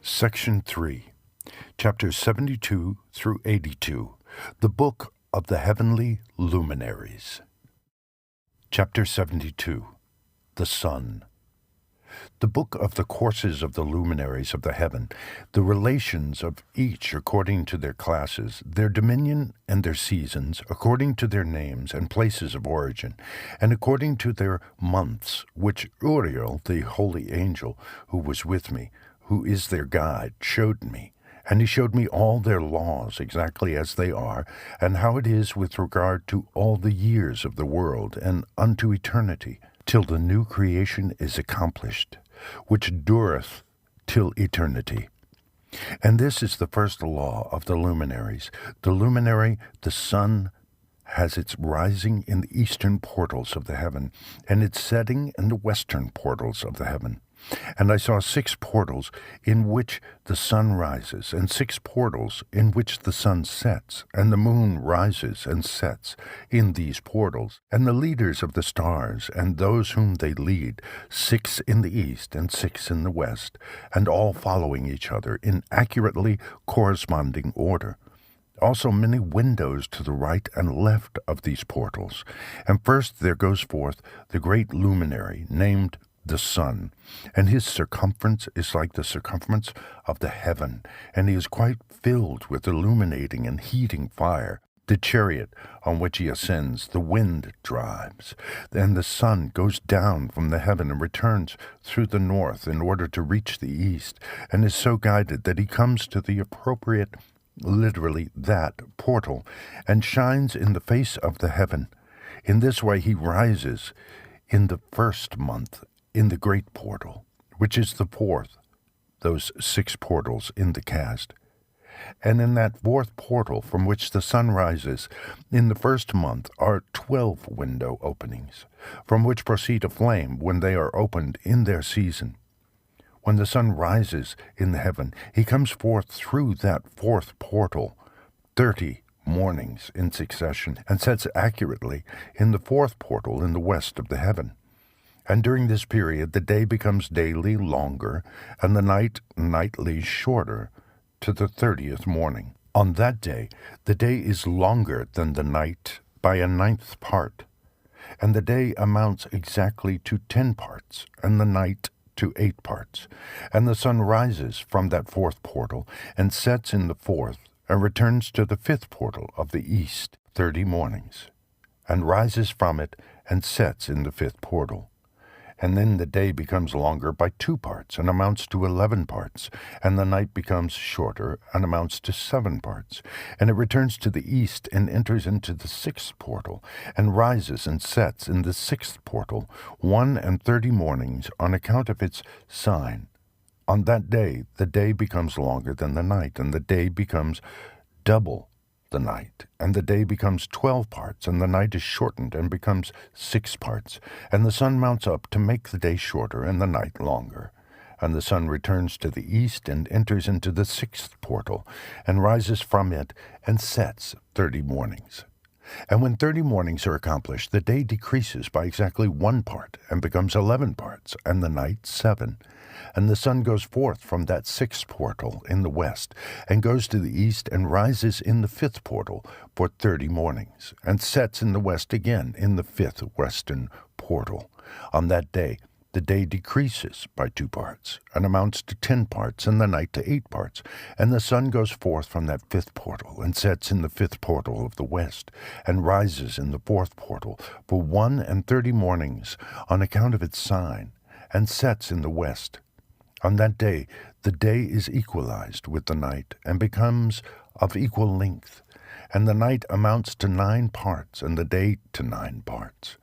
Section 3, Chapters 72 through 82, the Book of the Heavenly Luminaries. Chapter 72, the Sun. The book of the courses of the luminaries of the heaven, the relations of each according to their classes, their dominion and their seasons, according to their names and places of origin, and according to their months, which Uriel, the holy angel, who was with me, who is their guide, showed me. And he showed me all their laws exactly as they are, and how it is with regard to all the years of the world, and unto eternity, till the new creation is accomplished, which dureth till eternity. And this is the first law of the luminaries. The luminary, the sun, has its rising in the eastern portals of the heaven, and its setting in the western portals of the heaven. And I saw 6 portals in which the sun rises, and 6 portals in which the sun sets, and the moon rises and sets in these portals, and the leaders of the stars, and those whom they lead, 6 in the east and 6 in the west, and all following each other in accurately corresponding order. Also many windows to the right and left of these portals. And first there goes forth the great luminary, named the sun, and his circumference is like the circumference of the heaven, and he is quite filled with illuminating and heating fire. The chariot on which he ascends, the wind drives, and the sun goes down from the heaven and returns through the north in order to reach the east, and is so guided that he comes to the appropriate, literally that portal, and shines in the face of the heaven. In this way he rises in the first month, in the great portal, which is the 4th, those 6 portals in the cast. And in that 4th portal from which the sun rises, in the first month are 12 window openings, from which proceed a flame when they are opened in their season. When the sun rises in the heaven, he comes forth through that 4th portal 30 mornings in succession, and sets accurately in the 4th portal in the west of the heaven. And during this period the day becomes daily longer, and the night nightly shorter, to the 30th morning. On that day the day is longer than the night by a 9th part, and the day amounts exactly to 10 parts, and the night to 8 parts. And the sun rises from that 4th portal, and sets in the 4th, and returns to the 5th portal of the east 30 mornings, and rises from it, and sets in the 5th portal. And then the day becomes longer by 2 parts, and amounts to 11 parts, and the night becomes shorter, and amounts to 7 parts. And it returns to the east, and enters into the 6th portal, and rises and sets in the 6th portal 31 mornings on account of its sign. On that day the day becomes longer than the night, and the day becomes double the night, and the day becomes 12 parts, and the night is shortened and becomes 6 parts, and the sun mounts up to make the day shorter and the night longer. And the sun returns to the east, and enters into the 6th portal, and rises from it, and sets 30 mornings. And when 30 mornings are accomplished, the day decreases by exactly 1 part, and becomes 11 parts, and the night 7. And the sun goes forth from that 6th portal in the west, and goes to the east, and rises in the 5th portal for 30 mornings, and sets in the west again in the 5th western portal. On that day the day decreases by 2 parts, and amounts to 10 parts, and the night to 8 parts. And the sun goes forth from that 5th portal, and sets in the 5th portal of the west, and rises in the 4th portal for 31 mornings on account of its sign, and sets in the west. On that day the day is equalized with the night, and becomes of equal length, and the night amounts to 9 parts, and the day to 9 parts.